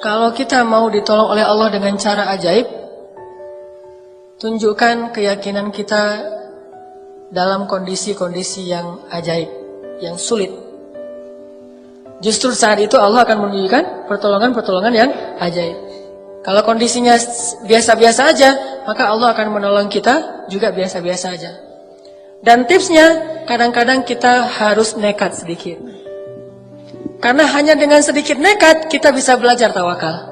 Kalau kita mau ditolong oleh Allah dengan cara ajaib, tunjukkan keyakinan kita dalam kondisi-kondisi yang ajaib, yang sulit. Justru saat itu Allah akan menunjukkan pertolongan-pertolongan yang ajaib. Kalau kondisinya biasa-biasa aja, maka Allah akan menolong kita juga biasa-biasa aja. Dan tipsnya, kadang-kadang kita harus nekat sedikit. Karena hanya dengan sedikit nekat, kita bisa belajar tawakal.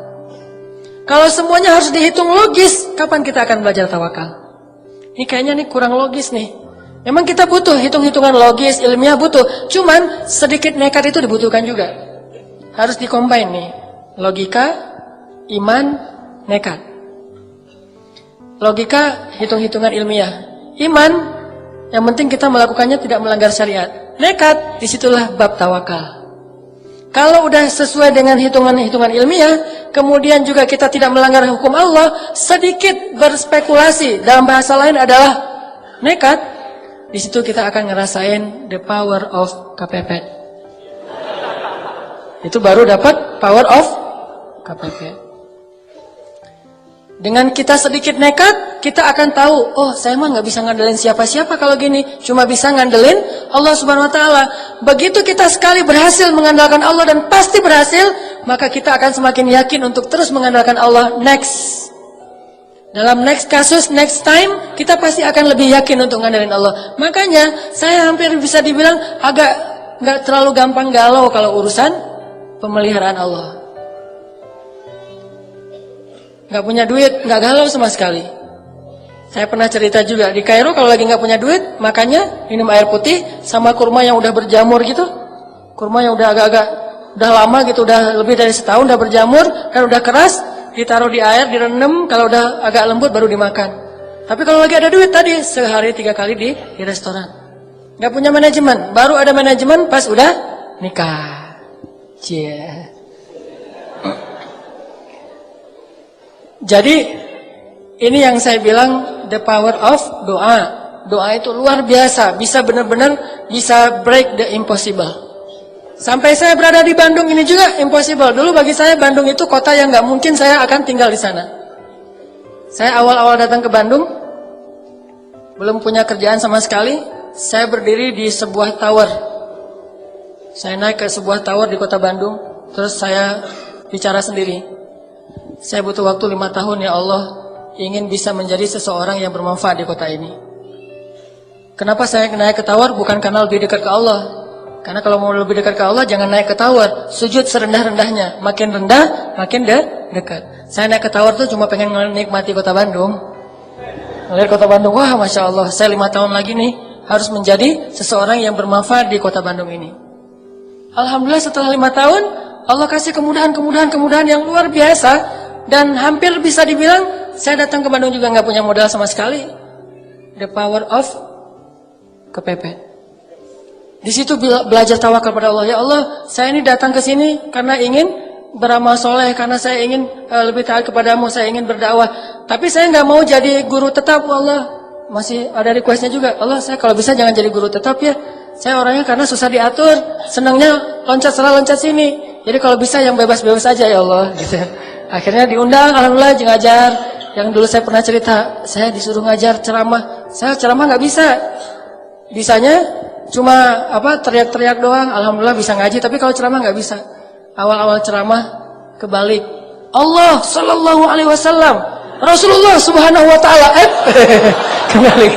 Kalau semuanya harus dihitung logis, kapan kita akan belajar tawakal? Ini kayaknya kurang logis nih. Memang kita butuh hitung-hitungan logis, ilmiah butuh. Cuman sedikit nekat itu dibutuhkan juga. Harus dikombin nih. Logika, iman, nekat. Logika, hitung-hitungan ilmiah. Iman, yang penting kita melakukannya tidak melanggar syariat. Nekat, disitulah bab tawakal. Kalau udah sesuai dengan hitungan-hitungan ilmiah, kemudian juga kita tidak melanggar hukum Allah, sedikit berspekulasi, dalam bahasa lain adalah nekat, di situ kita akan ngerasain the power of kepepet. Itu baru dapat power of kepepet. Dengan kita sedikit nekat, kita akan tahu, oh saya mah nggak bisa ngandelin siapa-siapa kalau gini, cuma bisa ngandelin Allah Subhanahu Wa Taala. Begitu kita sekali berhasil mengandalkan Allah dan pasti berhasil, maka kita akan semakin yakin untuk terus mengandalkan Allah next. Dalam next kasus, next time, kita pasti akan lebih yakin untuk ngandelin Allah. Makanya saya hampir bisa dibilang agak nggak terlalu gampang galau kalau urusan pemeliharaan Allah. Nggak punya duit, nggak galau sama sekali. Saya pernah cerita juga, di Kairo kalau lagi nggak punya duit, makanya minum air putih sama kurma yang udah berjamur gitu. Kurma yang udah agak-agak, udah lama gitu, udah lebih dari setahun udah berjamur, kan udah keras, ditaruh di air, direndam, kalau udah agak lembut baru dimakan. Tapi kalau lagi ada duit tadi, sehari 3 kali di restoran. Nggak punya manajemen, baru ada manajemen pas udah nikah. Cie. Jadi ini yang saya bilang the power of doa. Doa itu luar biasa, bisa benar-benar bisa break the impossible. Sampai saya berada di Bandung ini juga impossible. Dulu bagi saya Bandung itu kota yang nggak mungkin saya akan tinggal di sana. Saya awal-awal datang ke Bandung, belum punya kerjaan sama sekali. Saya berdiri di sebuah tower. Saya naik ke sebuah tower di kota Bandung, terus saya bicara sendiri. Saya butuh waktu 5 tahun ya Allah, ingin bisa menjadi seseorang yang bermanfaat di kota ini. Kenapa saya naik ke tower? Bukan karena lebih dekat ke Allah. Karena kalau mau lebih dekat ke Allah, jangan naik ke tower. Sujud serendah-rendahnya. Makin rendah, makin dekat. Saya naik ke tower tuh cuma pengen menikmati kota Bandung. Melihat kota Bandung, wah Masya Allah, saya 5 tahun lagi nih, harus menjadi seseorang yang bermanfaat di kota Bandung ini. Alhamdulillah setelah 5 tahun, Allah kasih kemudahan yang luar biasa. Dan hampir bisa dibilang, saya datang ke Bandung juga nggak punya modal sama sekali. The power of kepepet. Di situ belajar tawakal pada Allah. Ya Allah, saya ini datang ke sini karena ingin beramal soleh, karena saya ingin lebih taat kepadamu, saya ingin berdakwah. Tapi saya nggak mau jadi guru tetap, Allah. Masih ada requestnya juga. Allah, saya kalau bisa jangan jadi guru tetap ya. Saya orangnya karena susah diatur, senangnya loncat sana loncat sini. Jadi kalau bisa yang bebas-bebas aja ya Allah. Gitu. Akhirnya diundang, alhamdulillah ngajar. Yang dulu saya pernah cerita, saya disuruh ngajar ceramah. Saya ceramah nggak bisa. Bisanya cuma teriak-teriak doang. Alhamdulillah bisa ngaji, tapi kalau ceramah nggak bisa. Awal-awal ceramah kebalik. Allah Sallallahu Alaihi Wasallam, Rasulullah Subhanahu Wa Taala. Kembali.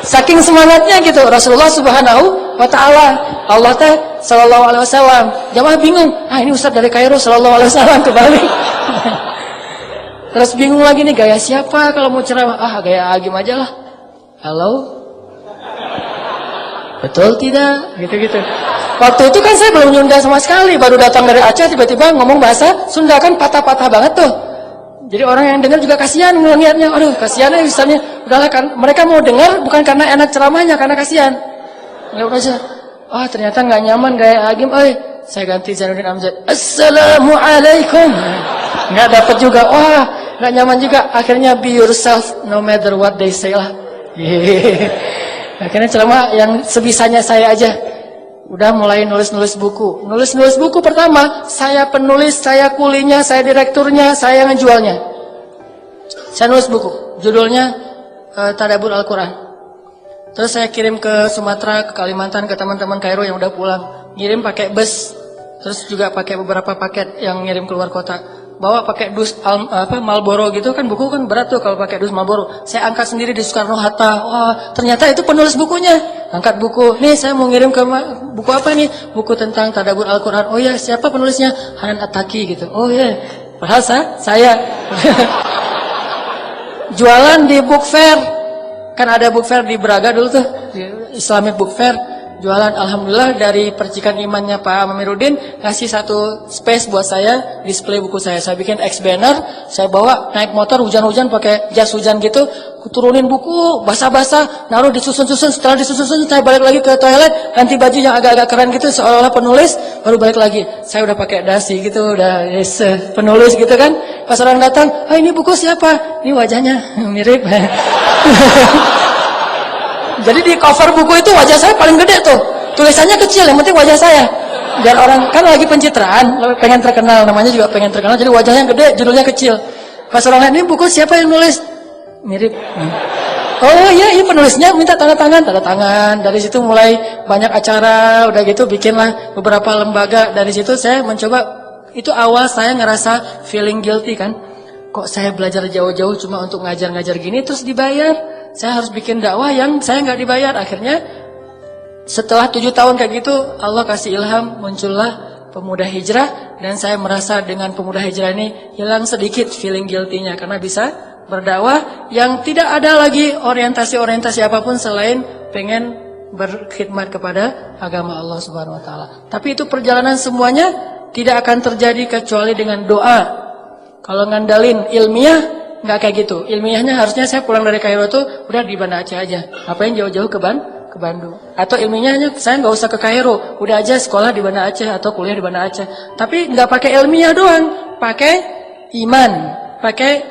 Saking semangatnya gitu, Rasulullah Subhanahu Wa Taala, Allah teh Sallallahu Alaihi Wasallam. Jamaah bingung. Ini Ustaz dari Kairo Sallallahu Alaihi Wasallam kebalik. Terus bingung lagi nih, gaya siapa kalau mau ceramah? Gaya Agim aja lah. Halo? Betul tidak? Gitu-gitu. Waktu itu kan saya belum Sunda sama sekali, baru datang dari Aceh, tiba-tiba ngomong bahasa Sunda, kan patah-patah banget tuh. Jadi orang yang dengar juga kasihan ngelihatnya. Aduh, kasihan ya misalnya. Udahlah kan, mereka mau dengar bukan karena enak ceramahnya, karena kasihan. Lewat aja. Ternyata nggak nyaman gaya Agim. Saya ganti Zainuddin Amjad. Assalamualaikum. Nggak dapat juga. Nggak nyaman juga. Akhirnya be yourself no matter what they say lah. Akhirnya ceramah yang sebisanya saya aja. Udah mulai nulis-nulis buku. Nulis-nulis buku pertama, saya penulis, saya kulinya, saya direkturnya, saya ngejualnya. Saya nulis buku, judulnya Tadabbur Al-Quran. Terus saya kirim ke Sumatera, ke Kalimantan, ke teman-teman Kairo yang udah pulang. Ngirim pakai bus, terus juga pakai beberapa paket yang ngirim keluar kota. Bawa pakai dus Marlboro gitu kan, buku kan berat tuh kalau pakai dus Marlboro. Saya angkat sendiri di Soekarno-Hatta. Wah, ternyata itu penulis bukunya. Angkat buku. Nih saya mau ngirim ke buku apa nih? Buku tentang Tadabbur Al-Quran. Oh ya, siapa penulisnya? Hanan At-Taki gitu. Oh ya, padahal saya jualan di book fair. Kan ada book fair di Braga dulu tuh, Islamic Book Fair. Jualan, alhamdulillah dari percikan imannya Pak Amiruddin ngasih satu space buat saya display buku saya. Saya bikin X banner, saya bawa naik motor hujan-hujan pakai jas hujan gitu, turunin buku basah-basah, naruh disusun-susun. Setelah disusun-susun saya balik lagi ke toilet, ganti baju yang agak-agak keren gitu seolah-olah penulis, baru balik lagi. Saya udah pakai dasi gitu, udah yes, penulis gitu kan. Pas orang datang, "Ah, ini buku siapa?" Ini wajahnya mirip. Jadi di cover buku itu wajah saya paling gede tuh. Tulisannya kecil, yang penting wajah saya. Biar orang, kan lagi pencitraan, pengen terkenal, namanya juga pengen terkenal, jadi wajahnya gede, judulnya kecil. Pas orang lihat, ini buku siapa yang nulis? Mirip. Oh iya, ini penulisnya minta tanda tangan. Dari situ mulai banyak acara, udah gitu bikinlah beberapa lembaga. Dari situ saya mencoba, itu awal saya ngerasa feeling guilty kan. Kok saya belajar jauh-jauh cuma untuk ngajar-ngajar gini terus dibayar? Saya harus bikin dakwah yang saya nggak dibayar. Akhirnya setelah 7 tahun kayak gitu, Allah kasih ilham, muncullah Pemuda Hijrah. Dan saya merasa dengan Pemuda Hijrah ini hilang sedikit feeling guilty-nya, karena bisa berdakwah yang tidak ada lagi orientasi-orientasi apapun selain pengen berkhidmat kepada agama Allah Subhanahu Wa Taala. Tapi itu perjalanan semuanya tidak akan terjadi kecuali dengan doa. Kalau ngandalin ilmiah, nggak kayak gitu. Ilmiahnya harusnya saya pulang dari Kairo tuh udah di Banda Aceh aja. Ngapain jauh-jauh ke Bandung? Atau ilmiahnya saya nggak usah ke Kairo, udah aja sekolah di Banda Aceh atau kuliah di Banda Aceh. Tapi nggak pakai ilmiah doang, pakai iman, pakai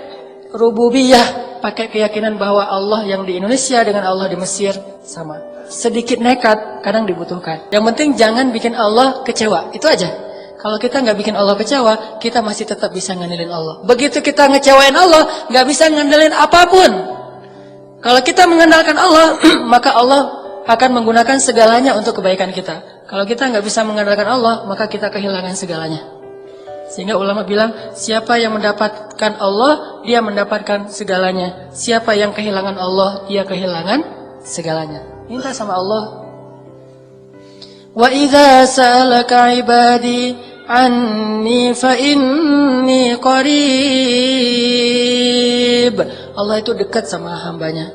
rububiyah, pakai keyakinan bahwa Allah yang di Indonesia dengan Allah di Mesir sama. Sedikit nekat kadang dibutuhkan. Yang penting jangan bikin Allah kecewa. Itu aja. Kalau kita nggak bikin Allah kecewa, kita masih tetap bisa ngandelin Allah. Begitu kita ngecewain Allah, nggak bisa ngandelin apapun. Kalau kita mengandalkan Allah, maka Allah akan menggunakan segalanya untuk kebaikan kita. Kalau kita nggak bisa mengandalkan Allah, maka kita kehilangan segalanya. Sehingga ulama bilang, siapa yang mendapatkan Allah, dia mendapatkan segalanya. Siapa yang kehilangan Allah, dia kehilangan segalanya. Minta sama Allah. Wa idza sa'alaka 'ibadi anni fa inni qarib. Allah itu dekat sama hambanya.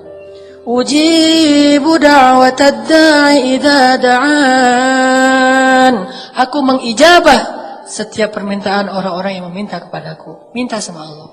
Ujibu da'watad da'i idza da'an. Aku mengijabah setiap permintaan orang-orang yang meminta kepadaku. Minta sama Allah.